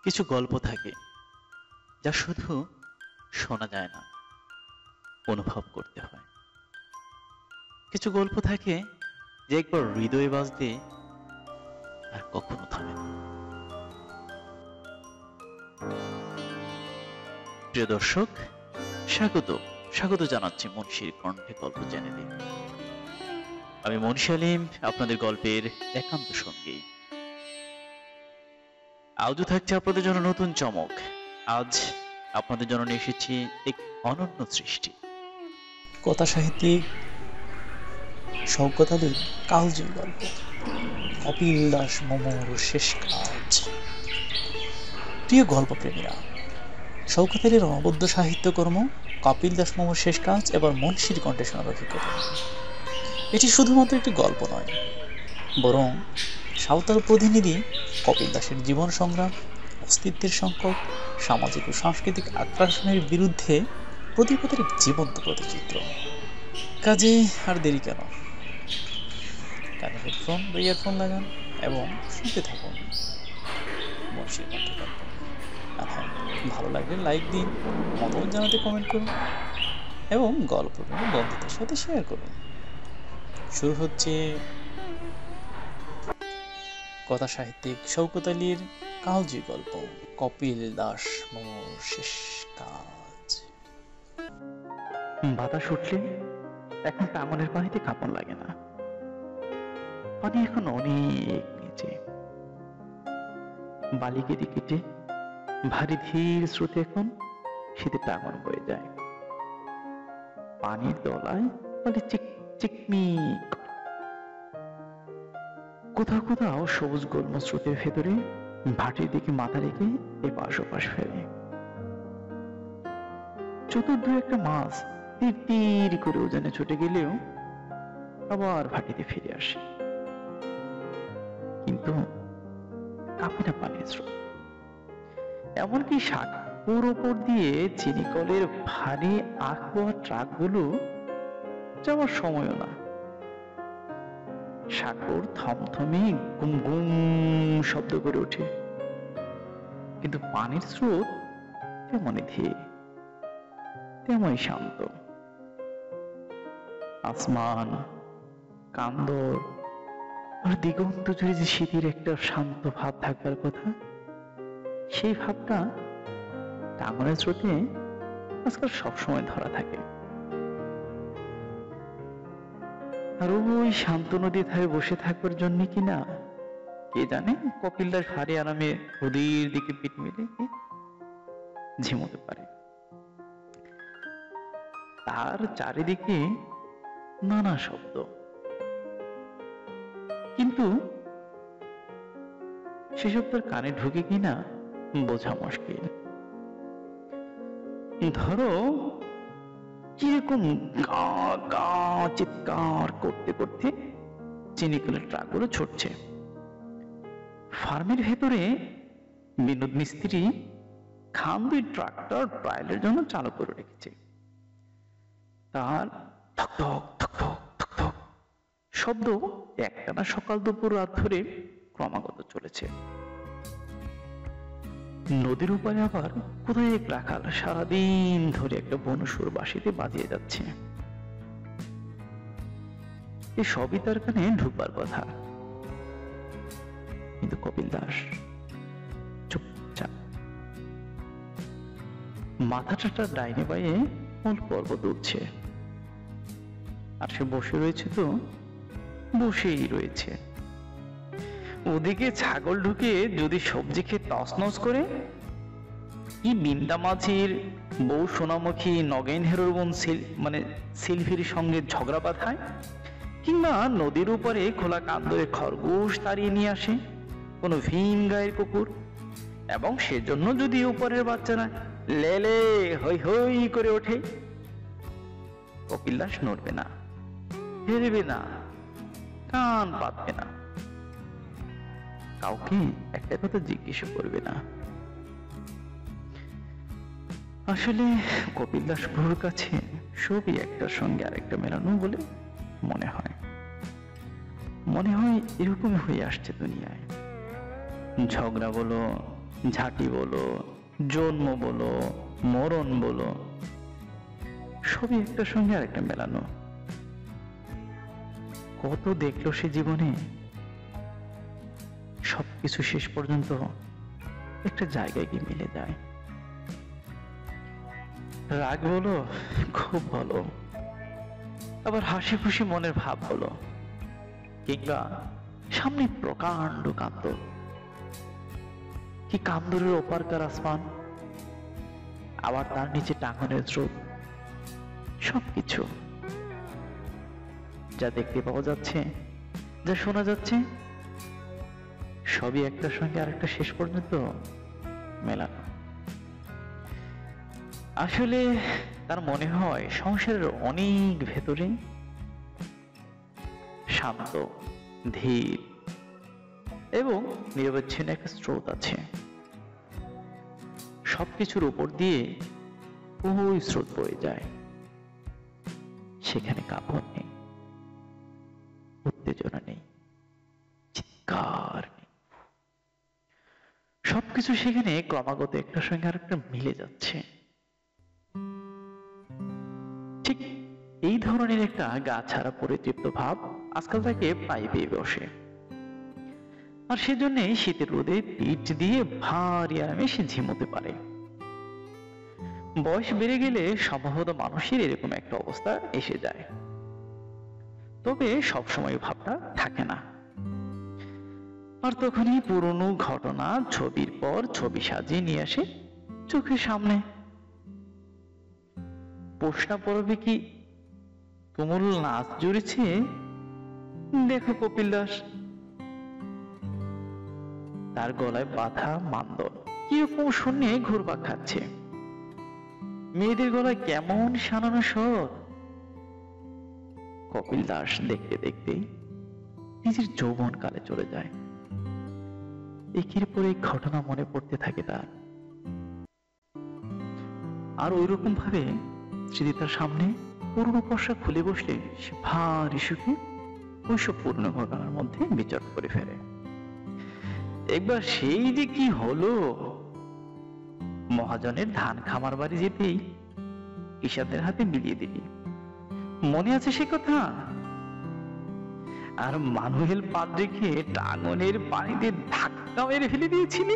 কিছু গল্প থাকে যা শুধু শোনা যায় না, অনুভব করতে হয়। কিছু গল্প থাকে যে একবার হৃদয়ে বাজতে আর কখনো থামে না। প্রিয় দর্শক, স্বাগত জানাচ্ছি মুন্সির কণ্ঠে গল্প চ্যানেলে। আমি মুন্সি আলিম, আপনাদের গল্পের একান্ত সঙ্গী। আজও থাকছে আপনাদের জন্য নতুন চমক। আজ আপনাদের জন্য নিয়ে এসেছি এক অনন্য সৃষ্টি। কথা সাহিত্যিক শওকত আলীর কালজয়ী গল্প কপিল দাস মোমোর শেষ কাজ। প্রিয় গল্পপ্রেমীরা, শওকত আলীর অনবদ্য সাহিত্যকর্ম কপিল দাস মোমোর শেষ কাজ এবার মুন্সির কণ্ঠে শোনার অভিজ্ঞতা। এটি শুধুমাত্র একটি গল্প নয়, বরং সাঁওতাল প্রতিনিধি কপিল দাসের জীবন সংগ্রাম, অস্তিত্বের সংকট, সামাজিক ও সাংস্কৃতিক আগ্রাসনের বিরুদ্ধে প্রতিবাদের এক জীবন্ত প্রতিচিত্র। কাজে আর দেরি কেন, কানে হেডফোন বা ইয়ারফোন লাগান এবং শুনতে থাকুন মুন্সির কণ্ঠে গল্প। আর হ্যাঁ, ভালো লাগলে লাইক দিন, মতামত জানাতে কমেন্ট করুন এবং গল্পগুলো বন্ধুদের সাথে শেয়ার করুন। শুরু হচ্ছে কথা সাহিত্যিক শওকত আলীর কালজয়ী গল্প কপিল দাস মোমোর শেষ কাজ। বাতাস উঠলে এখন টাঙ্গনের পানিতে কাঁপন লাগে না। পানি এখন অনেক নিচে, বালি কেটে কেটে ভারী ধীর স্রোতে এখন শীতে টাঙ্গন বয়ে যায়। পানির তলায় বালি চিকমিক, কোথাও কোথাও সবুজ গোলম স্রোতের ভেতরে ভাটির দিকে মাথা রেখে এপাশ ওপাশ ফেলে। চতুর্থ একটা মাছ তীর তীর করে ওজনে ছুটে গেলেও আবার ভাটিতে ফিরে আসে, কিন্তু কাঁপে না পানির স্রোত। এমনকি সাঁকোর ওপর দিয়ে চিনিকলের ভারী আঁকোয়া ট্রাকগুলো যাওয়ার সময়ও না। সাঁকোর থমথমে গুম গুম শব্দ করে ওঠে, কিন্তু পানির স্রোত তেমনই ধীর, তেমনই শান্ত। আসমান, কান্দর আর দিগন্ত জুড়ে যে শীতের একটা শান্ত ভাব থাকবার কথা, সেই ভাবটা টাঙ্গনের স্রোতে আজকাল সবসময় ধরা থাকে। আর ওই শান্ত নদীর ধারে বসে থাকবার জন্য কিনা কে জানে কপিল দাস ভারী আরামে নদীর দিকে পিঠ মেলে ঝিমোতে পারে। তার চারিদিকে নানা শব্দ, কিন্তু সেসব তার কানে ঢুকে কিনা বোঝা মুশকিল। ধরো কিরকম গা গা চিৎকার করতে করতে চিনিকলের ট্রাকগুলো ছুটছে। ফার্মের ভেতরে বিনোদ মিস্ত্রি খাম্বি ট্রাক্টর ট্রায়ালের জন্য চালু করে রেখেছে। তার ধক ধক ধক ধক ধক ধক শব্দ একটানা সকাল দুপুর রাত ধরে ক্রমাগত চলেছে। নদীর উপারে আবার কোথায় এক রাখাল সারাদিন ধরে একটা বনসুর বাঁশিতে বাজিয়ে যাচ্ছে। এ সবই তার কানে ঢুকবার কথা, কিন্তু কপিল দাস চুপচাপ, মাথাটা ডাইনে বাইয়ে অল্প অল্প দুলছে। আর সে বসে রয়েছে তো বসেই রয়েছে। ওদিকে ছাগল ঢুকে যদি সবজি খেয়ে তছনছ করে, কি বিন্দা মাছির বউ সোনামুখী নগেন হেরোর বোন সিলভির সঙ্গে ঝগড়া বাঁধায়, কিংবা নদীর উপরে খোলা কান্দরে খরগোশ তাড়িয়ে নিয়ে আসে কোনো ভিন গায়ের কুকুর, এবং সেজন্য যদি উপরের বাচ্চারা লেলে হই হই করে ওঠে, কপিল দাস নড়বে না, হেরবে না, কান পাতবে না, কাউকে একটা কথা জিজ্ঞেস করবে না। আসলে কপিল দাস প্রভুর কাছে সবই একটার সঙ্গে আরেকটা মেলানো বলে মনে হয়। এরকমই হয়ে আসছে দুনিয়ায়। ঝগড়া বলো, ঝাঁটি বলো, জন্ম বলো, মরণ বলো, সবই একটার সঙ্গে আরেকটা মেলানো। কত দেখলো সে জীবনে, সবকিছু শেষ পর্যন্ত একটা জায়গায় গিয়ে মিলে যায়। রাগ বলো, খুব বলো, আবার হাসি খুশি মনের ভাব বলো, কিংবা সামনে প্রকাণ্ড কান্দ, কি কান্দরের ওপারকার আসমান, আবার তার নিচে টাঙ্গনের স্রোত, সবকিছু যা দেখতে পাওয়া যাচ্ছে, যা শোনা যাচ্ছে, সবই একটার সঙ্গে আরেকটা শেষ পর্যন্ত মেলানো। আসলে তার মনে হয় সংসারের অনেক ভেতরে শান্ত, ধীর এবং নিরবচ্ছিন্ন একটা স্রোত আছে। সবকিছুর উপর দিয়ে ওই স্রোত বয়ে যায়। সেখানে কাঁপন নেই, উত্তেজনা নেই, চিৎকার নেই, সবকিছু সেখানে ক্রমাগত একটার সঙ্গে আরেকটা মিলে যাচ্ছে। ঠিক এই ধরনের একটা গা ছাড়া পরিতৃপ্ত ভাব আজকাল তাকে প্রায় পেয়ে বসে। আর সেজন্য শীতের রোদে পিঠ দিয়ে ভারী আরামে সে ঝিমোতে পারে। বয়স বেড়ে গেলে সম্ভবত মানুষের এরকম একটা অবস্থা এসে যায়, তবে সবসময় ভাবটা থাকে না। আর তখনই পুরনো ঘটনা ছবির পর ছবি সাজিয়ে নিয়ে আসে চোখের সামনে। প্রশ্ন পড়বে কি, তুমুল নাচ জুড়েছে, দেখো কপিল দাস, তার গলায় বাঁধা মান্দল কিরকম শুনে ঘুরপাক খাচ্ছে। মেয়েদের গলায় কেমন শানানো স্বর। কপিল দাস দেখতে দেখতেই নিজের যৌবন কালে চলে যায়। একের পর এক ঘটনা মনে পড়তে থাকে তার। আর ওইরকম ভাবে স্মৃতি তার সামনে পুরনো পর্সা খুলে বসলে সে ভারী সুখে ওইসব পুরনো ঘটনার মধ্যে বিচরণ করে ফেলে। একবার সেই যে কি হলো, মহাজনের ধান খামার বাড়ি যেতেই ঈশাদের হাতে বিলিয়ে দিলি, মনে আছে সে কথা? আর মানুয়েল পাদ্রিকে টাঙ্গনের পানিতে ধাক্কা মেরে ফেলে দিয়েছিলি,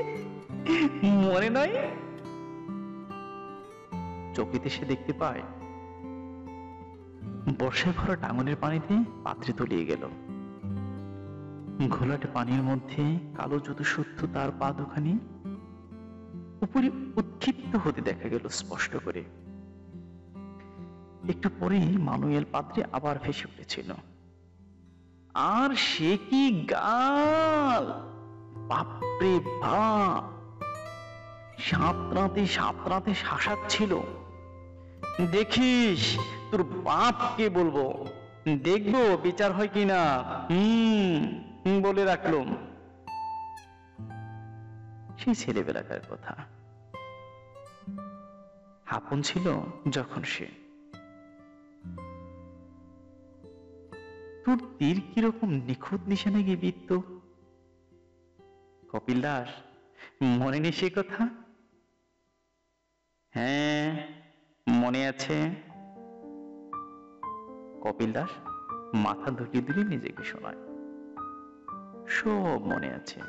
মনে নয়? চকিতে সে দেখতে পায় বর্ষায় ভরা টাঙ্গনের পানিতে পাত্রে তলিয়ে গেল। ঘোলাটে পানির মধ্যে কালো জুতো শুদ্ধ তার পা দুখানি উপরে উৎক্ষিপ্ত হতে দেখা গেল স্পষ্ট করে। একটু পরেই মানুয়েল পাত্রে আবার ভেসে উঠেছিল। আর সে কি গাল, বাপরে বাপ! সাঁতরাতে সাঁতরাতে শাসাচ্ছিল। দেখিস তোর বাপকে বলবো, দেখবো বিচার হয় কিনা। বলে রাখলুম। সেই ছেলেবেলাকার কথা। আপন ছিল যখন সে। তোর তীর কিরকম নিখুঁত নিশানে গিয়ে বিদ্ধ। কপিল দাস, মনে নেই সে কথা? হ্যাঁ, মনে আছে। কপিল দাস মাথা ধুলিয়ে ধুলিয়ে নিজেকে শোনায়, সব মনে আছে।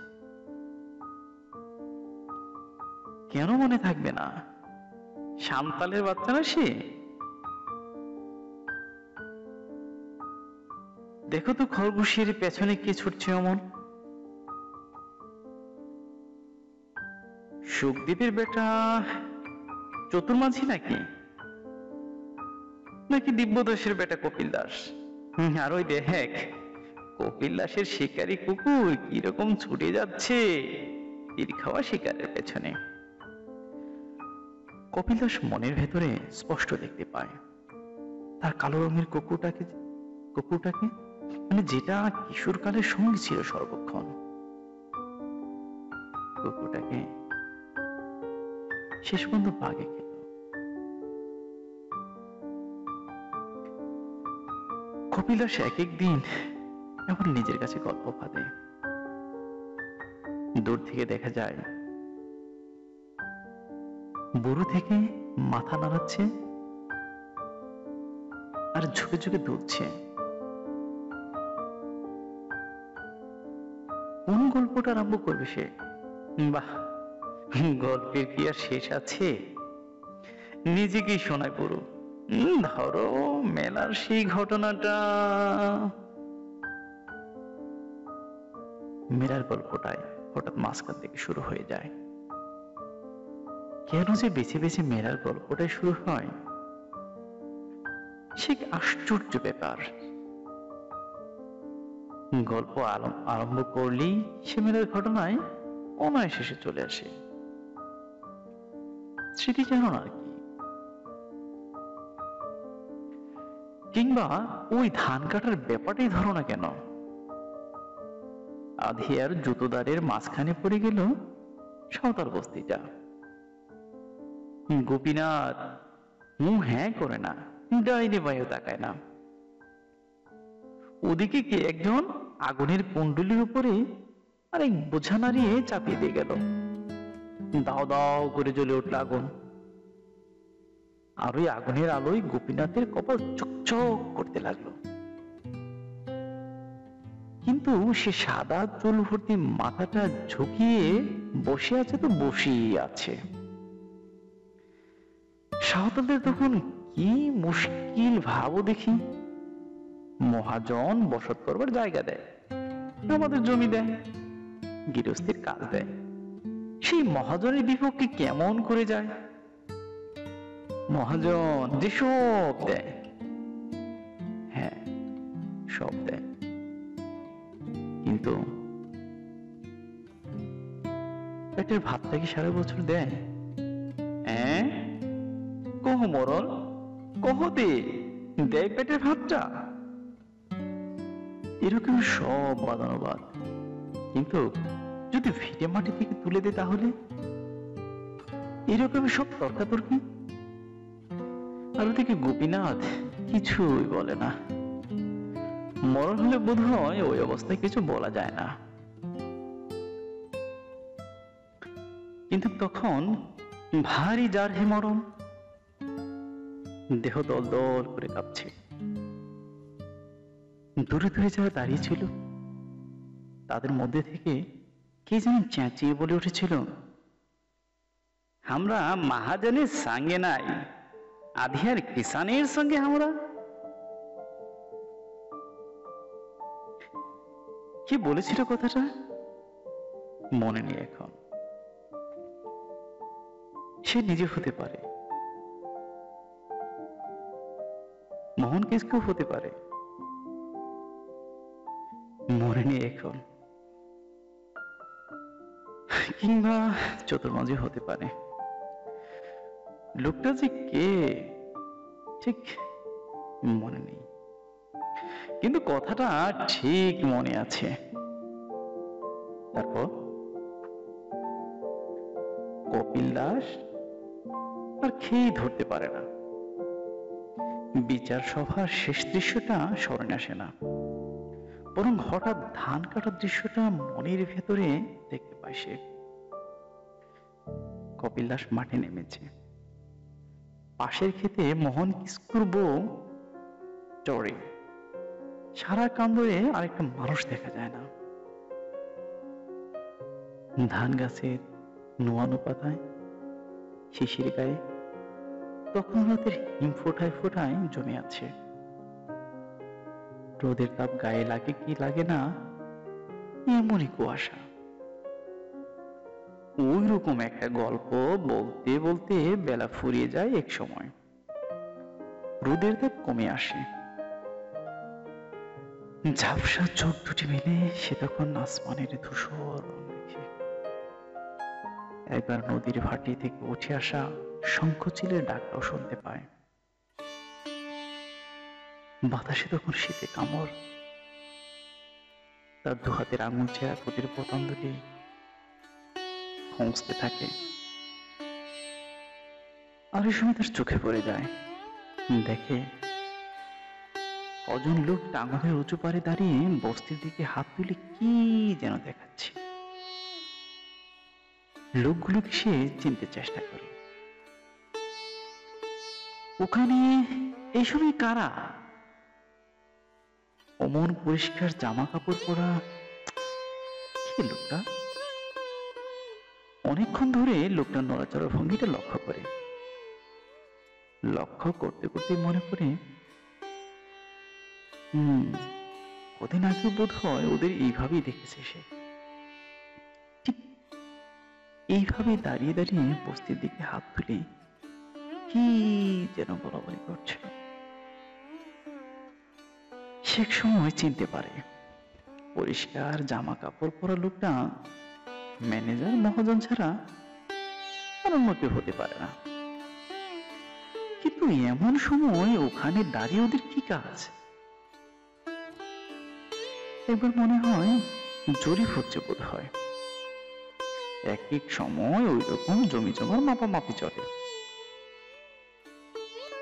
কেন মনে থাকবে না? সান্তালের বাচ্চা না সে? দেখো তো খরগোশের পেছনে কে ছুটছে অমন। সুখদীপের বেটা চতুর্মাঝি নাকি নাকি দিব্যদাসের বেটা কপিল দাস? আর ওই দেখ কপিল দাসের শিকারী কুকুর কিরকম ছুটে যাচ্ছে তীর খাওয়া শিকারের পেছনে। কপিল দাস মনের ভেতরে স্পষ্ট দেখতে পায় তার কালো রঙের কুকুরটাকে, মানে যেটা কিশোরকালের সঙ্গী ছিল সর্বক্ষণ। কুকুরটাকে শেষ পর্যন্ত বাঘে খেল। কপিল দাস এক একদিন এমন নিজের কাছে গল্প ফাঁদে। দূর থেকে দেখা যায় বুড়ো থেকে মাথা নাড়াচ্ছে আর ঝুঁকে ঝুঁকে দুলছে। কোন গল্পটা আরম্ভ করবে সে? বাহ, গল্পের কি আর শেষ আছে? নিজেকেই শোনায় পুরো। ধরো মেলার সেই ঘটনাটা। মেলার গল্পটায় হঠাৎ মাঝখান থেকে শুরু হয়ে যায়। কেন যে বেছে বেছে মেলার গল্পটাই শুরু হয়, সে আশ্চর্য ব্যাপার। গল্প আরম্ভ করলেই সে মেলার ঘটনায় অনায়াসে চলে আসে। স্মৃতি জানো না আর কি। কিংবা ওই ধান কাটার ব্যাপারটাই ধরো না কেন, আধিয়ার জুতোদারের মাঝখানে পড়ে গেল সাঁওতাল বস্তিটা। গোপীনাথ হ্যাঁ করে না, ডাইনে বায়ু তাকায় না। ওদিকে কে একজন আগুনের কুণ্ডলির উপরে আরেক বোঝা নাড়িয়ে চাপিয়ে দিয়ে গেল। দাও দাও করে জ্বলে উঠল আগুন। আর ওই আগুনের আলোয় গোপীনাথের কপাল চকচক করতে লাগলো। কিন্তু সে সাদা চুল ভর্তি মাথাটা ঝুঁকিয়ে বসে আছে তো বসেই আছে। সাঁওতালদের তখন কি মুশকিল ভাবো দেখি। মহাজন বসত করবার জায়গা দেয়, আমাদের জমি দেয়, গৃহস্থের কাজ দেয়। সেই মহাজনের বিপক্ষে কেমন করে যায়? মহাজন যে সব দেয়, হ্যাঁ সব দেয়, কিন্তু পেটের ভাতটা কি সারা বছর দেয়? হ্যাঁ কহ মরণ, কহ দেয় পেটের ভাতটা? এরকম সব বাদানুবাদ, কিন্তু যদি ভিটে মাটি থেকে তুলে দেয় তাহলে? এরকম সব তর্কাতর্কি। আর ওদিকে গোপীনাথ কিছুই বলে না। মরণ হলে বোধ হয় ওই অবস্থায় কিছু বলা যায় না। কিন্তু তখন ভারী জার হে মরণ, দেহ দল দল করে কাঁপছে। দূরে দূরে যারা দাঁড়িয়ে ছিল তাদের মধ্যে থেকে কে যেন চেঁচিয়ে বলে উঠেছিল, আমরা মহাজনের সঙ্গে নাই, আধিয়ার কিষানের সঙ্গে আমরা। কি বলেছিল কথাটা মনে নেই এখন। সে নিজে হতে পারে, মোহন কিসকেও হতে পারে, মনে নেই এখন। কিংবা চতুর্মাঝি হতে পারে। লোকটা যে কে ঠিক মনে নেই, কিন্তু কথাটা ঠিক মনে আছে। তারপর কপিল দাস আর খেয়ে ধরতে পারে না। বিচার সভার শেষ দৃশ্যটা স্মরণে আসে না, বরং হঠাৎ ধান কাটার দৃশ্যটা মনের ভেতরে দেখতে পায় সে। কপিল দাস মাঠে নেমেছে, পাশের ক্ষেতে মোহন কিস্কুর বউ চড়ে। সারা কান্দরে আরেকটা মানুষ দেখা যায় না। ধান গাছের নোয়ানো পাতায়, শিশির গায়ে তখন রাতের হিম ফোটায় ফোটায় জমে আছে। রোদের তাপ গায়ে লাগে কি লাগে না, এমনই কুয়াশা। ওই রকম একটা গল্প বলতে বলতে বেলা ফুরিয়ে যায়। এক সময় রোদের তাপ কমে আসে। ঝাপসা চোখ দুটি মিলে সে তখন আসমানের ধূসর রং দেখে। একবার নদীর ভাটি থেকে উঠে আসা শঙ্খচিলের ডাকটাও শুনতে পায়। বাতাসে তখন শীতে কামড়। তার দু হাতের আঙুল ছেঁড়া প্রতির পতঞ্জলি খোঁজতে থাকে। আর এই সময় তার চোখে পড়ে যায়, দেখে কজন লোক টাঙ্গনের উঁচু পারে দাঁড়িয়ে বস্তির দিকে হাত তুলে কি যেন দেখাচ্ছে। লোকগুলোকে সে চিনতে চেষ্টা করে, ওখানে এইসবই কারা? অমন পরিষ্কার জামা কাপড় পরা কে লোকটা? অনেকক্ষণ ধরে লোকটা নড়াচড়ার ভঙ্গিটা লক্ষ্য করে। লক্ষ্য করতে করতে মনে করে, কদিন আগে বোধ হয় ওদের এইভাবেই দেখেছে সে। ঠিক এইভাবে দাঁড়িয়ে দাঁড়িয়ে বস্তির দিকে হাত তুলে কি যেন বলাবলি করছিল। সে এক সময় চিনতে পারে পরিষ্কার জামা কাপড় পরা লোকটা ম্যানেজার মহাজন ছাড়া আর অন্য কেউ হতে পারে না। কিন্তু এমন সময় ওখানে দাঁড়িয়ে ওদের কি কাজ? একবার মনে হয় জরিপ হচ্ছে বোধ হয়। এক এক সময় ওই রকম জমি জমার মাপামাপি চলে।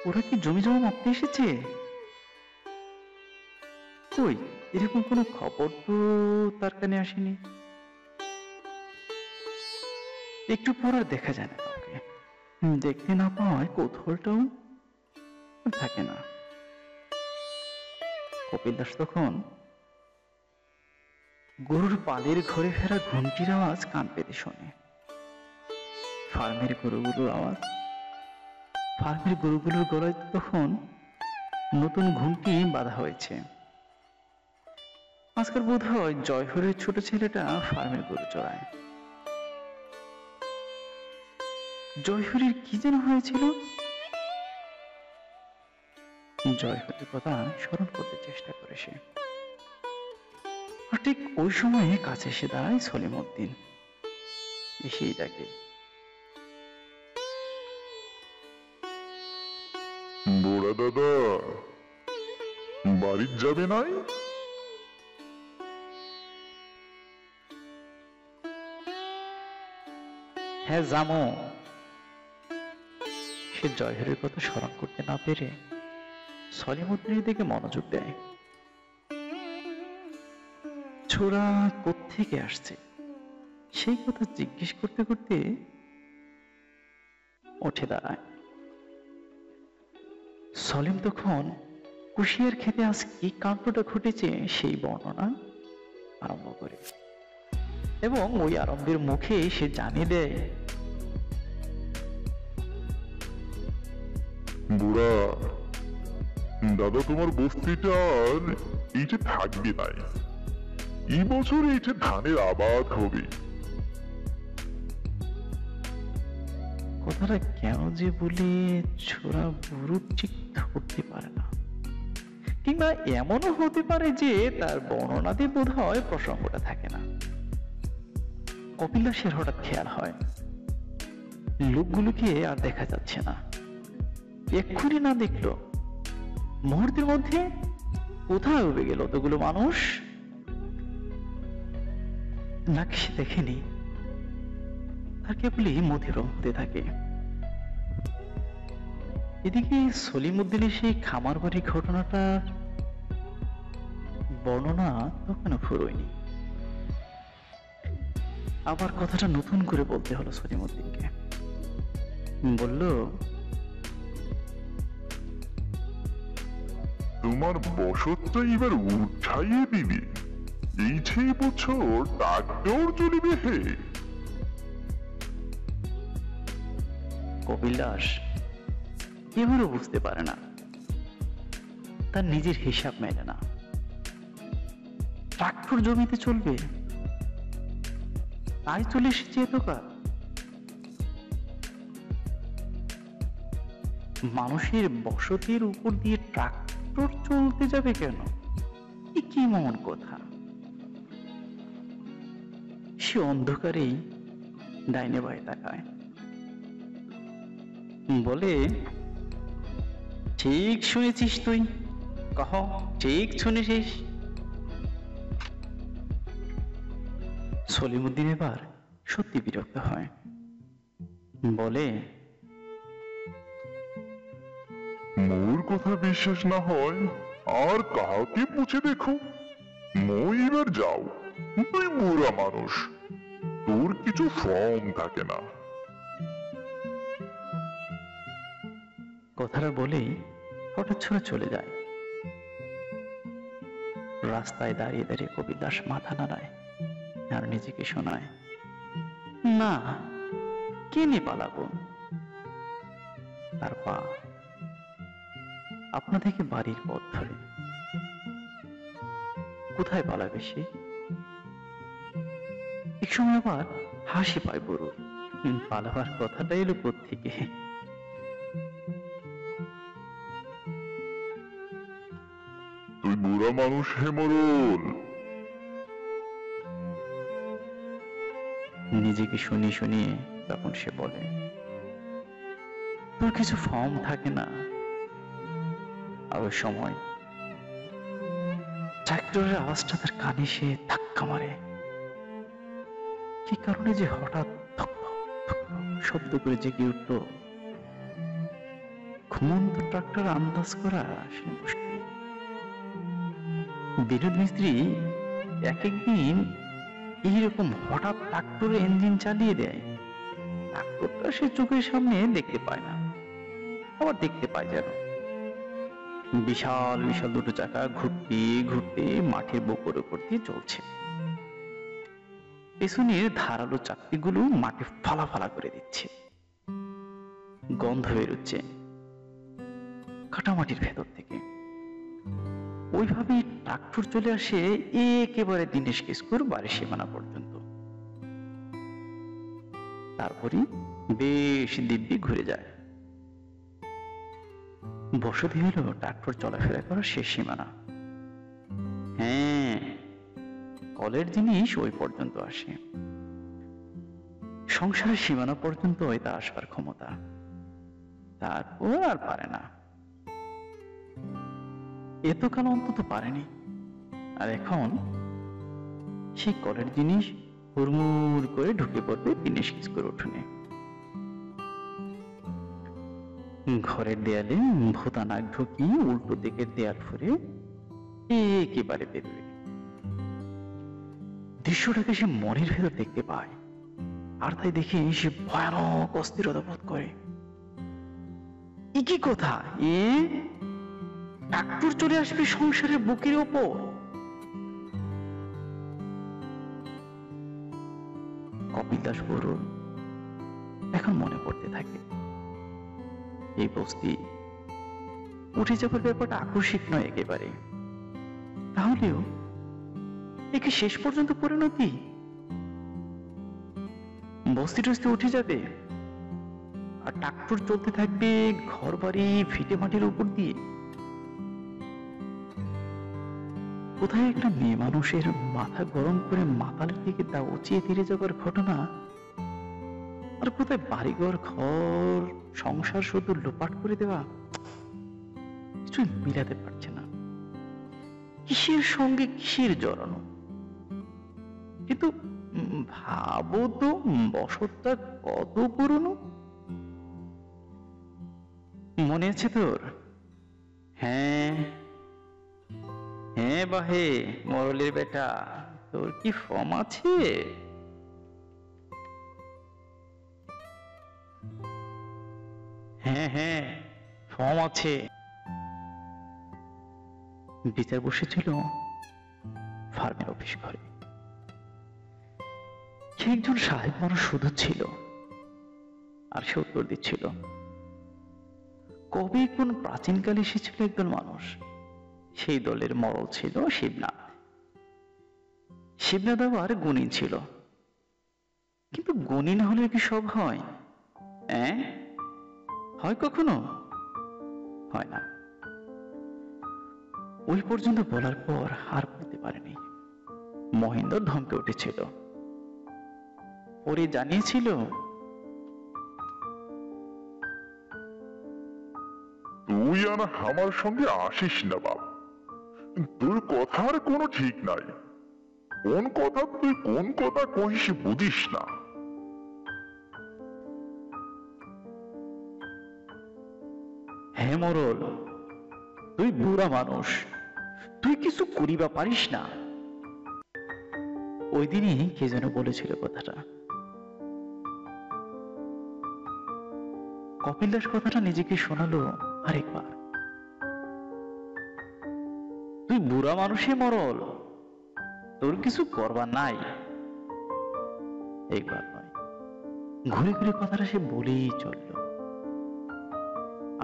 ওরা কি জমি জমা মাপতে এসেছে? কই, এরকম কোনো খবর তো তার কানে আসেনি। একটু পর আর দেখা যায় না কাউকে। দেখতে না পাওয়ায় কৌতূহলটাও থাকে না। কপিল দাস তখন গরুর পালের ঘরে ফেরা ঘুমটির আওয়াজ কান পেতে শোনে। ফার্মের গরুগুলোর গলায় তখন নতুন ঘুমটি বাঁধা হয়েছে। আজকাল বোধ হয় জয়হরের ছোট ছেলেটা ফার্মের গরু চড়ায়। জয়হরের কি যেন হয়েছিল? জয়হরের কথা স্মরণ করতে চেষ্টা করে সে। আর ঠিক ওই সময়ে কাছে এসে দাঁড়ায় সলিম উদ্দিন। এসেই ডাকে, বুড়া দাদা, বাড়ির যাবে নাই? হ্যাঁ জামো। সে জয়হরের কথা স্মরণ করতে না পেরে সলিম উদ্দিনের দিকে মনোযোগ দেয়। ছোড়া কোত্থেকে আসছে সেই কথা জিজ্ঞেস করতে করতে উঠে দাঁড়ায়। সলিম তখন কুশিয়ার খেতে আজ কি কাণ্ডটা ঘটেছে সেই বর্ণনা আরম্ভ করে, এবং ওই আরম্ভের মুখে সে জানিয়ে দেয়, বুড়া দাদা, তোমার বস্তিটা আর এইটে থাকবে নাই। এই বছর এইটে ধানের আবাদ হবে। কথাটা কেন যে বলে ছোড়া বুড়ো ঠিক ধরতে পারে না, কিংবা এমনও হতে পারে যে তার বর্ণনাতে বোধ হয় প্রসঙ্গটা থাকে না। কপিল দাসের হঠাৎ খেয়াল হয় লোকগুলোকে আর দেখা যাচ্ছে না। এক্ষুনি না দেখলো মুহূর্তের মধ্যে কোথায় উবে গেল অতগুলো মানুষ? নাকি সে দেখেনি, তার কেবলই মতিভ্রম হতে থাকে। এদিকে সলিম উদ্দিনের সেই খামার বাড়ির ঘটনাটার বর্ণনা তখনও ফুরোয়নি। আবার কথাটা নতুন করে বলতে হলো সলিম উদ্দিনকে। বলল, তোমার বসতটা এবার উঠাইয়ে দিবি? এই 6 বছর ডাক্তার চলিবে হে। কপিল দাস এবারও বুঝতে পারে না, তার নিজের হিসাব মেলে না। ট্রাক্টর জমিতে চলবে, তাই চলে এসেছে এতকাল। মানুষের বসতির উপর দিয়ে ট্রাক্টর চলতে যাবে কেন? কি মন কথা! সে অন্ধকারেই ডাইনে বাঁয়ে তাকায়, বলে, ঠিক শুনেছিস তুই, কহ ঠিক শুনেছিস। সলিম উদ্দিন এবার সত্যি বিরক্ত হয়, বলে, মোর কথা বিশ্বাস না হয় আর কাহাকে পুছে দেখো। মই এবার যাও, তুই বুড়া মানুষ, তোর কিছু ফর্ম থাকে না। কথাটা বলেই হঠাৎ ছুঁড়ে চলে যায়। রাস্তায় দাঁড়িয়ে দাঁড়িয়ে কপিল দাস মাথা নাড়ায় আর নিজেকে শোনায়, না, কে নিয়ে পালাবো? তার পা আপনা থেকে বাড়ির পথ ধরে। কোথায় পালাবে সে? এক সময় আবার হাসি পায় বড়ুর, পালাবার কথাটা এলো কোত্থেকে? তুই বুড়া মানুষ হে মোড়ল। নিজেকে শুনিয়ে শুনিয়ে তখন সে বলে, তোর কিছু ফর্ম থাকে না? আর ওই সময় ট্রাক্টরের আওয়াজটা তার কানে সে ধাক্কা মারে। কি কারণে যে হঠাৎ ধক ধক ধক ধক শব্দ করে জেগে উঠল, ঘুমন্ত ট্রাক্টর আন্দাজ করা আসলে মুশকিল। বিনোদ মিস্ত্রি এক একদিন এইরকম হঠাৎ ট্রাক্টরে ইঞ্জিন চালিয়ে দেয়, ট্রাক্টরটা সে চোখের সামনে দেখতে পায় না, আবার দেখতে পায় যেন বিশাল বিশাল দুটো চাকা ঘুরতে ঘুরতে মাঠের বুকের উপর দিয়ে চলছে। পেছনের ধারালো চাকতিগুলো মাটি ফালা ফালা করে দিচ্ছে, গন্ধ বেরোচ্ছে কাটামাটির ভেতর থেকে। ওইভাবেই ট্রাক্টর চলে আসে একেবারে দীনেশ কিস্কুর বাড়ির সীমানা পর্যন্ত। তারপরই বেশ দিব্যি ঘুরে যায়। বসতি হলো ট্রাক্টর চলাফেরা করার শেষ সীমানা। হ্যাঁ, কলের জিনিস ওই পর্যন্ত আসে, সংসারের সীমানা পর্যন্ত তা আসবার ক্ষমতা, তারপর আর পারে না। এতকাল অন্তত পারেনি, আর এখন সেই কলের জিনিস হুড়মুড় করে ঢুকে পড়বে দীনেশ কিস্কুর উঠোনে। ঘরের দেয়ালে ভোতা নাক ঢুকিয়ে উল্টো দিকের দেয়াল ফুরে একেবারে বেরোবে। দৃশ্যটাকে সে মনের ভেতর দেখতে পায়, আর তাই দেখে সে ভয়ানক অস্থিরতা বোধ করে। কি কথা, ট্রাক্টর চলে আসবে সংসারের বুকের ওপর? কপিল দাস বড়ুর এখন মনে পড়তে থাকে, এই বস্তি উঠে যাবার ব্যাপারটা আকস্মিক নয় একেবারে। তাহলেও একে শেষ পর্যন্ত পরিণতি, বস্তি টস্তি উঠে যাবে আর ট্রাক্টর চলতে থাকবে ঘর বাড়ি ভিটে মাটির উপর দিয়ে। কোথায় একটা মেয়ে মানুষের মাথা গরম করে মাতালের দিকে তা উঁচিয়ে ধীরে যাবার ঘটনা, আর কোথায় বাড়িঘর ঘর সংসার শুধু লোপাট করে দেওয়া। কিছুই মিলাতে পারছে না, কিসের সঙ্গে কিসের জড়ানো। কিন্তু ভাবো তো, বসতটা কত পুরনো। মনে আছে তোর? হ্যাঁ হ্যাঁ বাহে মরলের বেটা, তোর কি ফর্ম আছে? হ্যাঁ হ্যাঁ, ফর্ম আছে। বিচার বসেছিল ফার্মের অফিস ঘরে। সে একজন সাহেব মানুষ শুধু ছিল, আর সে উত্তর দিচ্ছিল, কবে কোন প্রাচীনকালে এসেছিল একদল মানুষ, সেই দলের মরল ছিল শিবনাথ। শিবনাথ আবার গুণী ছিল, কিন্তু গুণী না হলে কি সব হয়? হয় কখনো? হয় না। ওই পর্যন্ত বলার পর আর বলতে পারেনি। মহেন্দ্র ধমকে উঠেছিল, পরে জানিয়েছিল, তুই আর আমার সঙ্গে আসিস না বাপ, তোর কথার কোনো ঠিক নাই। কোন কথা তুই কোন কথা কহিস বুঝিস না। হ্যাঁ মরল, তুই বুড়া মানুষ, তুই কিছু করিবা পারিস না। ওই দিনই কে যেন বলেছিল কথাটা। কপিল দাস কথাটা নিজেকে শোনালো আরেকবার, তুই বুড়া মানুষে মরল, তোর কিছু করবার নাই। একবার নয়, ঘুরে ঘুরে কথাটা সে বলেই চলল।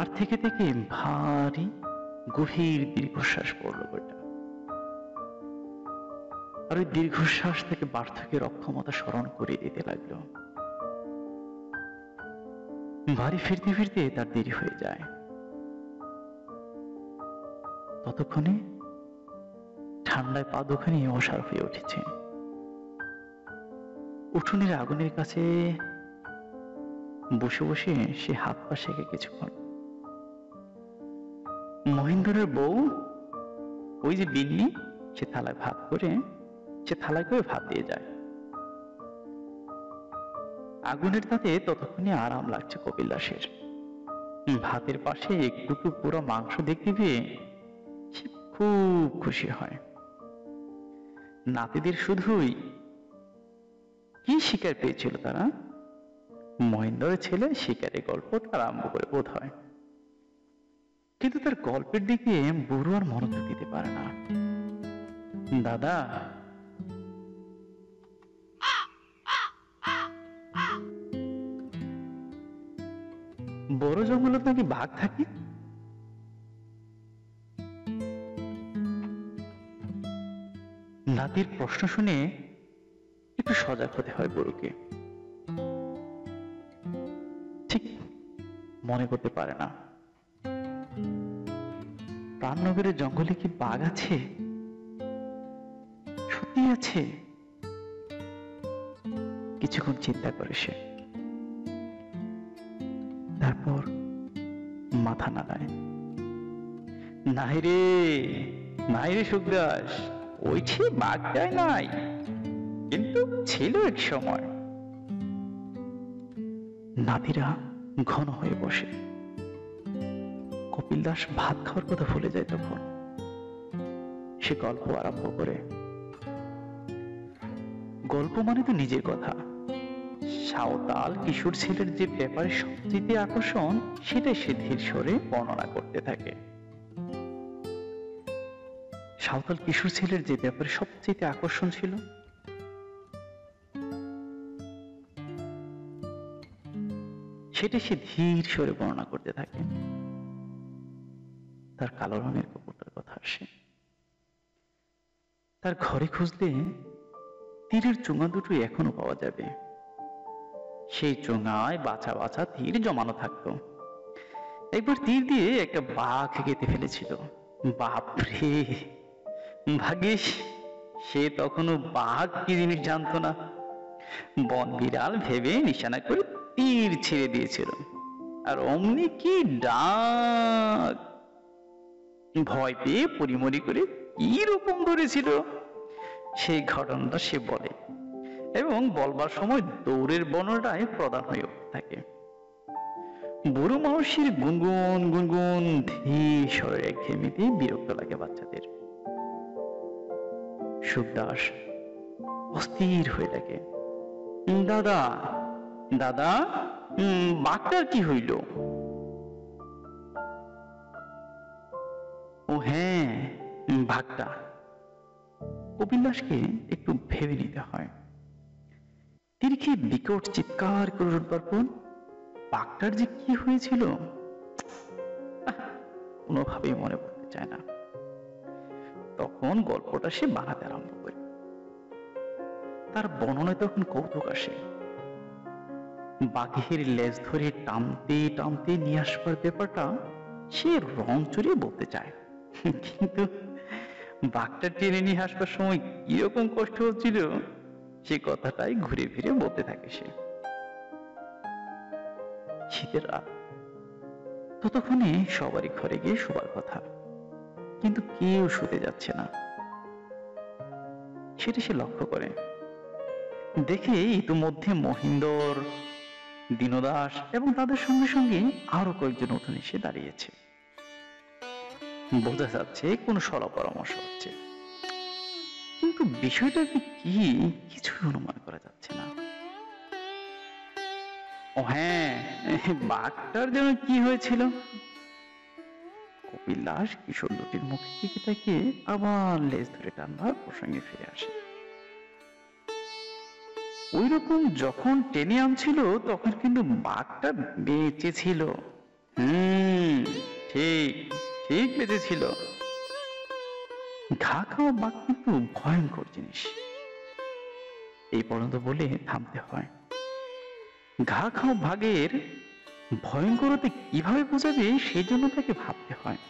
আর থেকে থেকে ভারী গভীর দীর্ঘশ্বাস পড়ল বইটা। আর ওই দীর্ঘশ্বাস থেকে বার্ধক্যের অক্ষমতা স্মরণ করে দিতে লাগলো। বাড়ি ফিরতে ফিরতে তার দেরি হয়ে যায়। ততক্ষণে ঠান্ডায় পা দুখানি অসাড় হয়ে উঠেছে। উঠোনের আগুনের কাছে বসে বসে সে হাত পা সেঁকে কিছুক্ষণ। মহেন্দ্রের বউ, ওই যে বিন্নি, সে থালায় করে ভাত দিয়ে যায়। আগুনের তাতে ততক্ষণে আরাম লাগছে কপিল দাসের। ভাতের পাশে একটু পুরো মাংস দেখতে পেয়ে সে খুব খুশি হয়। নাতিদের শুধুই কি শিকার পেয়েছিল তারা? মহেন্দ্রের ছেলে শিকারের গল্পটা আরম্ভ করে বোধ হয়, কিন্তু তার গল্পের দিকে বুড়ো আর মনোযোগ দিতে পারে না। দাদা, বড় জঙ্গলত নাকি বাঘ থাকে? নাতির প্রশ্ন শুনে একটু সজাগ হতে হয় বুড়োকে। ঠিক মনে করতে পারে না। প্রাণনগরের জঙ্গলে কি বাঘ আছে? সত্যি আছে? কিছুক্ষণ চিন্তা করে সে, তারপর মাথা নাড়ায়। নাই রে সুখদাস, ওইটি বাঘটাই নাই, কিন্তু ছিল এক সময়। নাতিরা ঘন হয়ে বসে। কপিল দাস ভাত খাওয়ার কথা ভুলে যায় তখন। সে গল্প আরম্ভ করে। গল্প মানে তো নিজের কথা। সাঁওতাল কিশোর ছেলের যে ব্যাপারে সবচেয়ে আকর্ষণ, সেটাই সে ধীর স্বরে বর্ণনা করতে থাকে। সাঁওতাল কিশোর ছেলের যে ব্যাপারে সবচেয়ে আকর্ষণ ছিল, সেটা সে ধীর স্বরে বর্ণনা করতে থাকে। তার কালো রঙের কুকুরটার কথা আসে। তার ঘরে খুঁজলে তীরের চোঙা দুটো এখনো পাওয়া যাবে। সেই চোঙায় বাছা বাছা তীর জমানো থাকতো। একবার তীর দিয়ে একটা বাঘ কেটে ফেলেছিল। বাপরে, ভাগ্যিস সে তখনও বাঘ কি জিনিস জানতো না। বন বিড়াল ভেবে নিশানা করে তীর ছেড়ে দিয়েছিল, আর অমনি কি ডাক! ভয় পেয়ে পরিমরি করে কি রকম ধরেছিল সেই ঘটনাটা সে বলে, এবং বলবার সময় দৌড়ের বর্ণনাটাই প্রধান হয়ে থাকে। বুড়ো মানুষের গুনগুন গুনগুন ধীর স্বরের একঘেয়েমিতে বিরক্ত লাগে বাচ্চাদের। সুখদাস অস্থির হয়ে থাকে। দাদা, বাঘটার কি হইল? ও হ্যাঁ, বাঘটা। কপিল দাসকে একটু ভেবে নিতে হয়। তিনি কি বিকট চিৎকার করে উঠবার পর বাঘটার যে কি হয়েছিল কোনোভাবেই মনে পড়তে চায় না। তখন গল্পটা সে বানাতে আরম্ভ করে। তার বর্ণনায় তখন কৌতুক আসে। বাঘের লেজ ধরে টানতে টানতে নিয়ে আসবার ব্যাপারটা সে রং চড়িয়ে বলতে চায়, কিন্তু বাঘটা টেনে নিয়ে আসবার সময় কিরকম কষ্ট হচ্ছিল সে কথাটাই ঘুরে ফিরে বলতে থাকে সে। শীতের রাত, ততক্ষণে সবারই ঘরে গিয়ে শোবার কথা, কিন্তু কেউ শুতে যাচ্ছে না। সেটা সে লক্ষ্য করে। দেখে ইতিমধ্যে মহিন্দর, দীনদাস এবং তাদের সঙ্গে সঙ্গে আরো কয়েকজন উঠোনে এসে দাঁড়িয়েছে। বোঝা যাচ্ছে কোনো সলা পরামর্শ হচ্ছে, কিন্তু বিষয়টা কি কিছুই অনুমান করা যাচ্ছে না। ও হ্যাঁ, বাঘটার যেন কি হয়েছিল? কপিলাস কিশোর দুটির মুখের দিকে তাকিয়ে আবার লেজ ধরে টানবার প্রসঙ্গে ফিরে আসে। ওই রকম যখন টেনে আনছিল তখন কিন্তু বাঘটা বেঁচে ছিল। ঠিক ঠিক বেঁচে ছিল। ঘা খাওয়া বাঘ কিন্তু ভয়ঙ্কর জিনিস, এই পর্যন্ত বলে থামতে হয়। ঘা খাওয়া বাঘের ভয়ঙ্করতা কিভাবে বোঝাবে সেই জন্য তাকে ভাবতে হয়।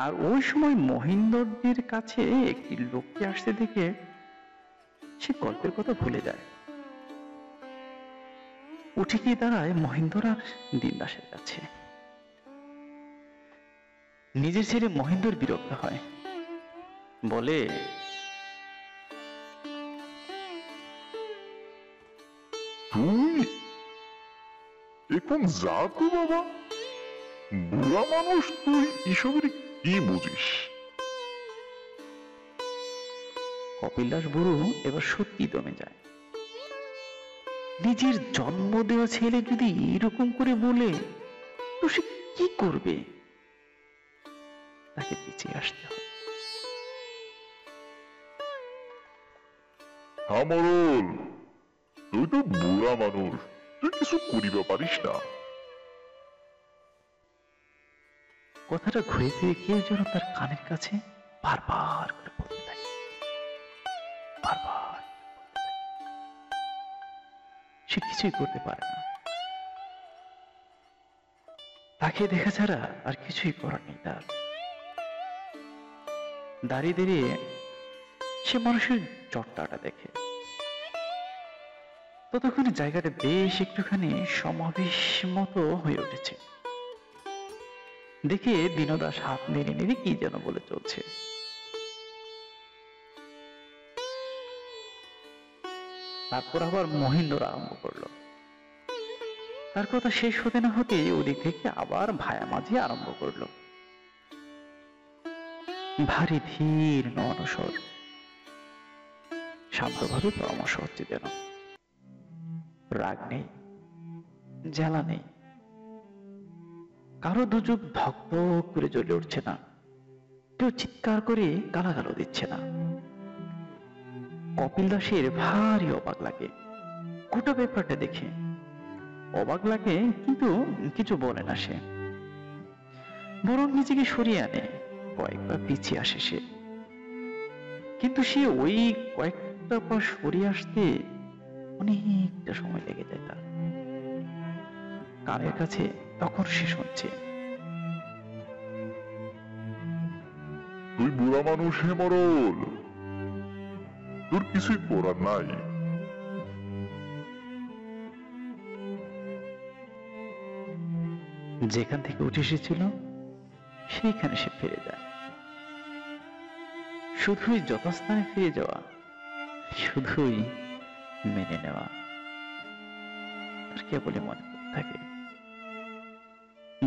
আর ওই সময় মহিন্দরদের কাছে একটি লোককে আসতে দেখে সে গল্পের কথা ভুলে যায়। উঠে গিয়ে দাঁড়ায় মহিন্দর আর দিনদাসের কাছে। নিজের ছেলে মহিন্দর বিরক্ত হয়, বলে, তুই এখন যা তো বাবা, বুড়া মানুষ, তুই এসবের কি বুঝিস? কপিলাস বুড়ো এবার সত্যি দমে যায়। নিজের জন্ম দেওয়া ছেলে যদি এরকম করে বলে তো সে কি করবে? তাকে পিছিয়ে আসতে হবে। হ্যাঁ মরল, তুই তো বুড়া মানুষ, তুই কিছু করিবা পারিস না। কথাটা ঘুরে ফিরে কে যেন তার কানের কাছে বারবার করে বলতে থাকে, বারবার। সে কিছুই করতে পারে না। তাকে দেখা ছাড়া আর কিছুই করার নেই তার। দাঁড়িয়ে দাঁড়িয়ে সে মানুষের চট্টাটা দেখে। ততক্ষণে জায়গাটা বেশ একটুখানি সমাবেশ মতো হয়ে উঠেছে। দেখে দীনদাস হাত নেড়ে নেড়ে কি যেন বলে চলছে। তারপর আবার মহিন্দর আরম্ভ করলো। তার কথা শেষ হতে না হতে ওদিক থেকে আবার ভায়ামাঝি আরম্ভ করলো। ভারী ধীর নয়নস্বর, শান্তভাবে পরামর্শ হচ্ছে যেন। রাগ নেই, জ্বালা নেই, কারো দুচোখ ধক ধক করে জ্বলে উঠছে না, কেউ চিৎকার করে গালাগালও দিচ্ছে না। কপিল দাসের ভারী অবাক লাগে গোটা ব্যাপারটা দেখে। অবাক লাগে কিন্তু কিছু বলে না সে, বরং নিজেকে সরিয়ে আনে। কয়েকবার পিছিয়ে আসে সে, কিন্তু সে ওই কয়েকটা পা সরিয়ে আসতে অনেকটা সময় লেগে যায় তার। কানের কাছে তখন সে শুনছে, তুই বুড়া মানুষ হে মরল, তোর কিছুই করার নাই। যেখান থেকে উঠে এসেছিল সেইখানে সে ফিরে যায়। শুধুই যথাস্থানে ফিরে যাওয়া, শুধুই মেনে নেওয়া তার কেবলই মনে করতে থাকে।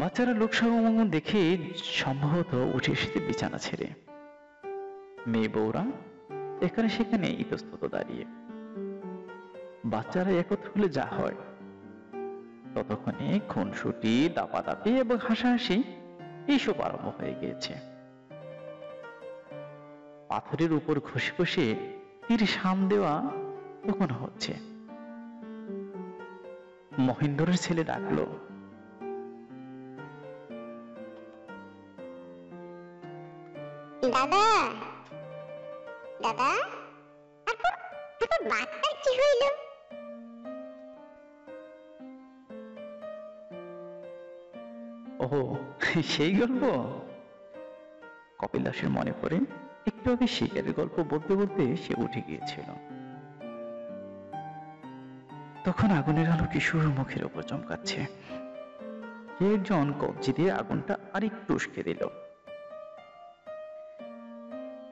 বাচ্চারা লোক সমাগম দেখে সম্ভবত উঠে এসেছে বিছানা ছেড়ে। মেয়ে বউরা এখানে সেখানে ইতস্তত দাঁড়িয়ে। বাচ্চারা একত্র হলে যা হয়, ততক্ষণে খুনসুটি, দাপাদাপি এবং হাসাহাসি এইসব আরম্ভ হয়ে গিয়েছে। পাথরের উপর ঘষে ঘষে তীর সাম দেওয়া তখন হচ্ছে। মহেন্দ্রের ছেলে ডাকলো, দাদা দাদা, তারপর বাঘটার কি হইল? ওহো, সেই গল্প? কপিল দাসের মনে পড়ে একটু আগে শিকারের গল্প বলতে বলতে সে উঠে গিয়েছিল। তখন আগুনের আলো কিশোর মুখের উপর চমকাচ্ছে। কে একজন কবজি দিয়ে আগুনটা আরেকটু উস্কে দিল।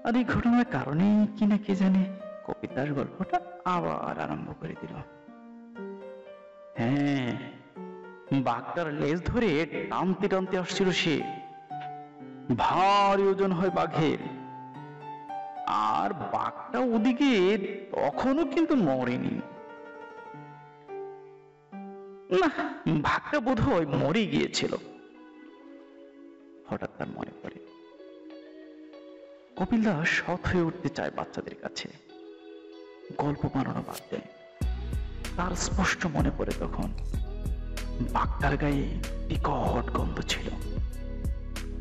আর এই ঘটনার কারণে কিনা কে জানে কপিল দাস গল্পটা আবার আরম্ভ করে দিল। হ্যাঁ, বাঘটার লেজ ধরে টানতে টানতে আসছিল সে। ভারী ওজন হয় বাঘের, আর বাঘটা ওদিকে তখনও কিন্তু মরেনি। না, বাঘটা বোধহয় মরে গিয়েছিল, হঠাৎ তার মনে পড়ে কপিল দাস সৎ হয়ে উঠতে চায় বাচ্চাদের কাছে, গল্প বানানো বাদ দেয়। তার স্পষ্ট মনে পড়ে তখন বাঘটার গায়ে বিকট গন্ধ ছিল,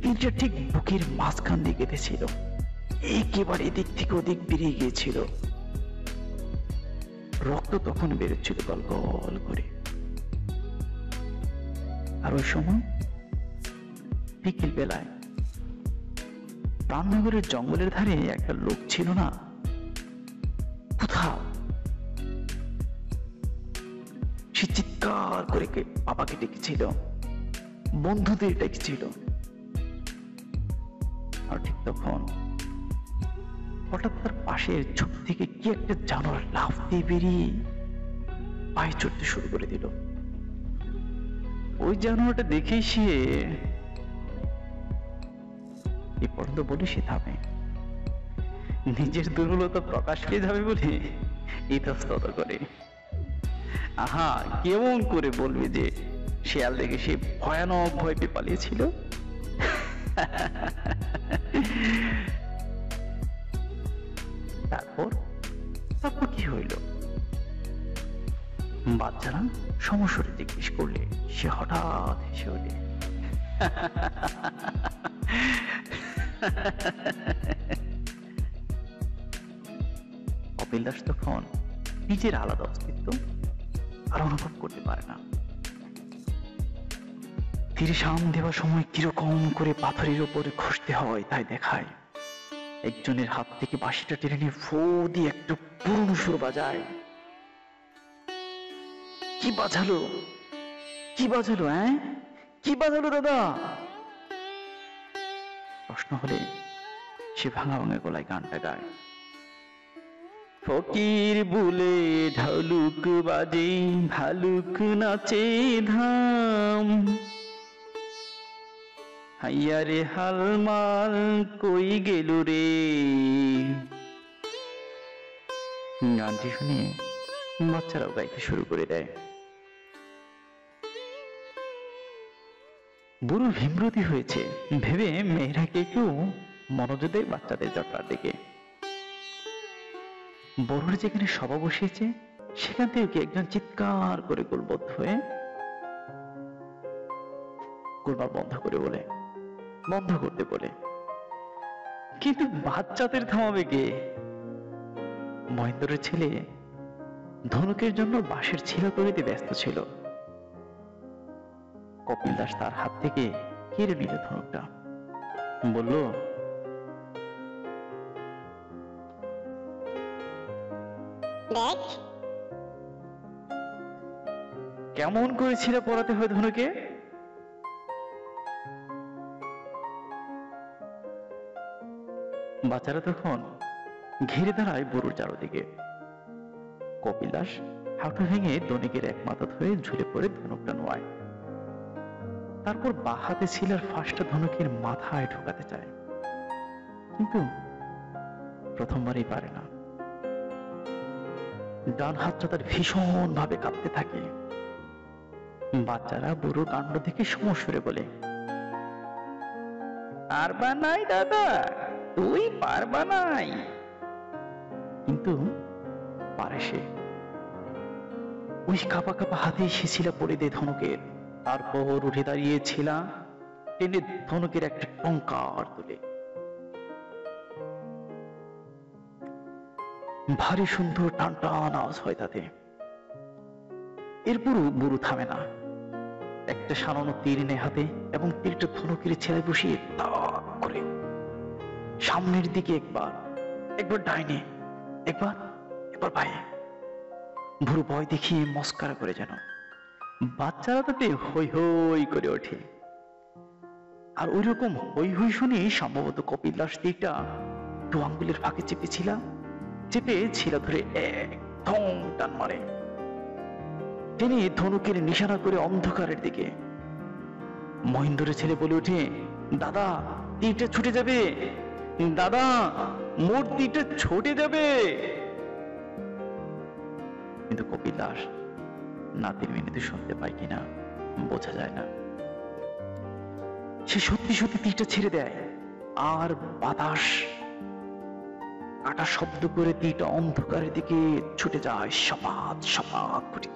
তীরটা ঠিক বুকের মাঝখান দিয়ে গেঁথেছিল, একেবারে এদিক থেকে ওদিক বেরিয়ে গিয়েছিল। রক্ত তখন বেরোচ্ছিল গল গল করে। আর ওই সময় বিকেল বেলায় প্রাণনগরের জঙ্গলের ধারে একটা লোক ছিল না, কোথাও সে চিৎকার করে বাবাকে ডেকেছিল, বন্ধুদের ডেকেছিল। আর ঠিক তখন হঠাৎ তার পাশের ঝোপ থেকে কি একটা জানোয়ার লাফ দিয়ে বেরিয়ে পায়ে চড়তে শুরু করে দিল। ওই জানোয়ারটা দেখে সে এ পর্যন্ত বলে সে থামে, নিজের দুর্বলতা প্রকাশ পেয়ে যাবে বলে ইতস্তত করে। আহা, কেমন করে বলবে যে শেয়াল দেখে সে ভয়ানক ভয় পেয়ে পালিয়েছিল? তারপর তারপর কি হইল? বাচ্চারা সমস্যাটা জিজ্ঞেস করলে সে হঠাৎ হেসে ওঠে। কপিল দাস তখন নিজের আলাদা অস্তিত্ব আর অনুভব করতে পারে না। তীরে সাম দেওয়ার সময় কিরকম করে পাথরের উপরে খসতে হয় তাই দেখায়। একজনের হাত থেকে বাঁশিটা টেনে নিয়ে ফো দিয়ে একটা পুরনো সুর বাজায়। কি বাজালো, কি বাজালো, কি বাজালো দাদা? প্রশ্ন হলে সে ভাঙা ভাঙা গলায় গানটা গায়। ফকির বলে ঢালুক বাজে, ভালুক নাচে ধাম, হাইয়া রে হালমাল কই গেল রে। গানটি শুনে বাচ্চারাও গাইতে শুরু করে দেয়। বুড়ো ভীমরতি হয়েছে ভেবে মেয়েরাকে একটু মনোযোগ দেয় বাচ্চাদের যাত্রার দিকে। বড়রা যেখানে সভা বসিয়েছে সেখান থেকে একজন চিৎকার করে গোলবদ্ধ হয়ে গোলমাল বন্ধ করতে বলে, কিন্তু বাচ্চাদের থামাবে কে? মহেন্দ্রের ছেলে ধনুকের জন্য বাঁশের ছিলা তৈরিতে ব্যস্ত ছিল। কপিল দাস তার হাত থেকে কেড়ে নিল ধনুকটা, বলল, দেখ কেমন করে ছিলা পড়াতে হয় ধনুকে? বাচ্চারা তখন ঘিরে দাঁড়ায় বুড়োর চারদিকে। কপিল দাস হাঁটু ভেঙে দনিকের এক মাথা ধরে ঝুলে পড়ে ধনুকটা নোয়ায়। তারপর বা হাতে শিলার ফাঁসটা ধনুকের মাথায় ঢোকাতে চায়, কিন্তু প্রথমবারই পারে না। ডান হাতটা তার ভীষণ ভাবে কাঁপতে থাকে। বাচ্চারা বুড়োর কাণ্ড দেখে সমস্যরে বলে, পারবা নাই দাদা, তুই পারবা নাই। কিন্তু পারে সে। ওই কাপা কাপা হাতে সে শিলা পড়ে দেয় ধনুকের। তারপর উঠে দাঁড়িয়ে ছিলা টেনে ধনুকের একটা টঙ্কার তুলে। ভারী সুন্দর টান টান আওয়াজ হয় তাতে। এরপরও বুড়ো থামে না। একটা সামান্য তীর নেয় হাতে এবং তীরটা ধনুকের ছেড়ে বসিয়ে তাক করে সামনের দিকে একবার ডাইনে, একবার বাঁয়ে। বুড়ো ভয় দেখিয়ে মস্কারা করে যেন। বাচ্চারা তাতে হই হই করে ওঠে। আর ওই রকম হই হই শুনে সম্ভবত কপিল দাস তীরটা দু আঙ্গুলের ফাঁকে চেপে ছিলা ধরে একদম টান মারে, টেনে ধনুকের নিশানা করে অন্ধকারের দিকে। মহেন্দ্রের ছেলে বলে ওঠে, দাদা তীরটা ছুটে যাবে, দাদা মোর তীরটা ছুটে যাবে। কিন্তু কপিল দাস নাতির মিনতি শুনতে পায় কিনা বোঝা যায় না। সে সত্যি সত্যি তীরটা ছেড়ে দেয়, আর বাতাস কাটা শব্দ করে তীরটা অন্ধকারের দিকে ছুটে যায়, সপাত সপাত করে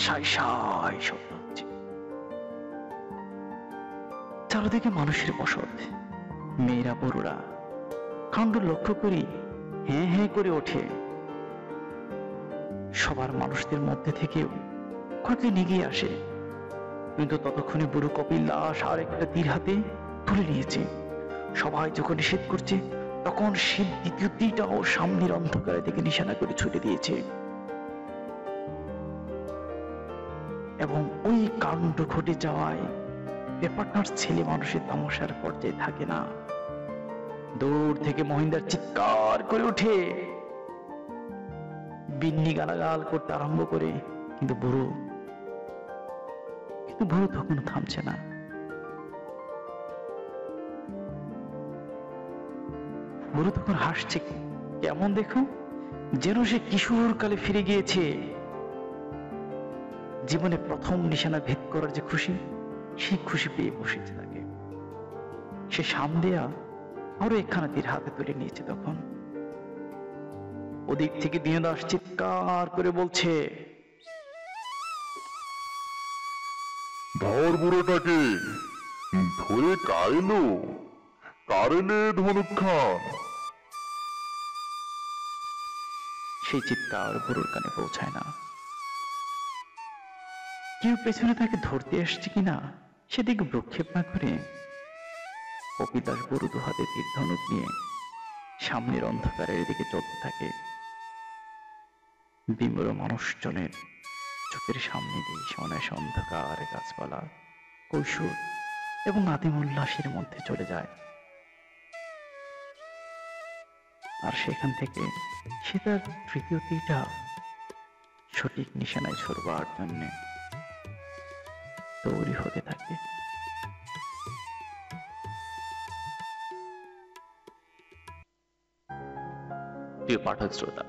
সাই সাই শব্দ হচ্ছে। চারদিকে মানুষের বসত, মেয়েরা বড়রা কাণ্ড লক্ষ্য করি হ্যাঁ হ্যাঁ করে ওঠে। সবার মানুষদের মধ্যে থেকেও কয়েকজন এগিয়ে আসে, কিন্তু ততক্ষণে বুড়ো কপিল দাস আর একটা তীর হাতে তুলে নিয়েছে। সবাই যখন নিষেধ করছে, তখন সে দ্বিতীয় তীরটাও সামনের অন্ধকারের দিকে নিশানা করে ছুটে দিয়েছে। এবং ওই কাণ্ড ঘটে যাওয়ায় ব্যাপারটার ছেলে মানুষের তামাশার পর্যায়ে থাকে না। দূর থেকে মহিন্দার চিৎকার করে ওঠে, বিন্নি গালাগাল করতে আরম্ভ করে, কিন্তু বুড়ো তখনও থামছে না। বুড়ো তখন হাসছে, কেমন দেখো, যেন সে কিশোর কালে ফিরে গিয়েছে। জীবনে প্রথম নিশানা ভেদ করার যে খুশি, সেই খুশি পেয়ে বসেছে তাকে। সে সামদেয়া আরো একখানা তীর হাতে তুলে নিয়েছে। তখন ওদিক থেকে দীনদাস চিৎকার করে বলছে, ধর বুড়োটাকে, ধরে কাইলো, কারেলে ধনুক খান। সেই চিৎকার বুড়োর কানে পৌঁছায় না। কেউ পেছনে তাকে ধরতে আসছে কিনা সেদিকে ভ্রুক্ষেপ না করে কপিদাস বুড়ো দুহাতে তীর ধনুক নিয়ে সামনের অন্ধকারের দিকে চলতে থাকে। বিমূঢ় মানুষজনের চোখের সামনে দিয়ে সনাশ অন্ধকার গাছপালা, কৈশোর এবং আদিম উল্লাসের মধ্যে চলে যায়। আর সেখান থেকে সে তার তৃতীয় তীরটা সঠিক নিশানায় ছড়বার জন্য তৈরি হতে থাকে। প্রিয় পাঠক শ্রোতা,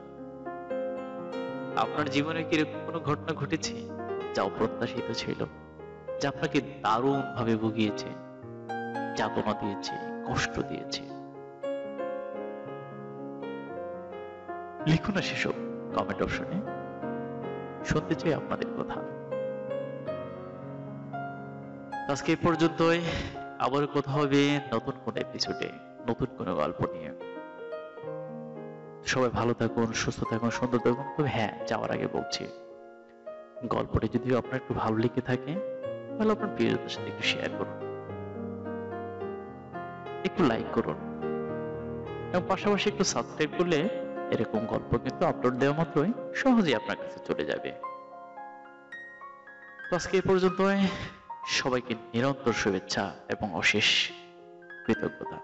আপনার জীবনে কি এরকম কোনো ঘটনা ঘটেছে যা অপ্রত্যাশিত ছিল, যা আপনাকে দারুণ ভাবে ভুগিয়েছে, যাতনা দিয়েছে, কষ্ট দিয়েছে? লিখুন না সেসব কমেন্ট অপশনে, শুনতে চাই আপনাদের কথা। আজকে এই পর্যন্তই, আবার কথা হবে নতুন কোন এপিসোডে, নতুন কোনো গল্প নিয়ে। সবাই ভালো থাকুন, সুস্থ থাকুন, সুন্দর থাকুন। তবে হ্যাঁ, যাওয়ার আগে বলছি, গল্পটি যদি আপনার একটু ভালো লেগে থাকে তাহলে আপনার প্রিয়জনদের সাথে একটু শেয়ার করুন, একটু লাইক করুন, এবং পাশাপাশি একটু সাবস্ক্রাইব করলে এরকম গল্প কিন্তু আপলোড দেওয়া মাত্রই সহজেই আপনার কাছে চলে যাবে। তো আজকে এই পর্যন্তই, সবাইকে নিরন্তর শুভেচ্ছা এবং অশেষ কৃতজ্ঞতা।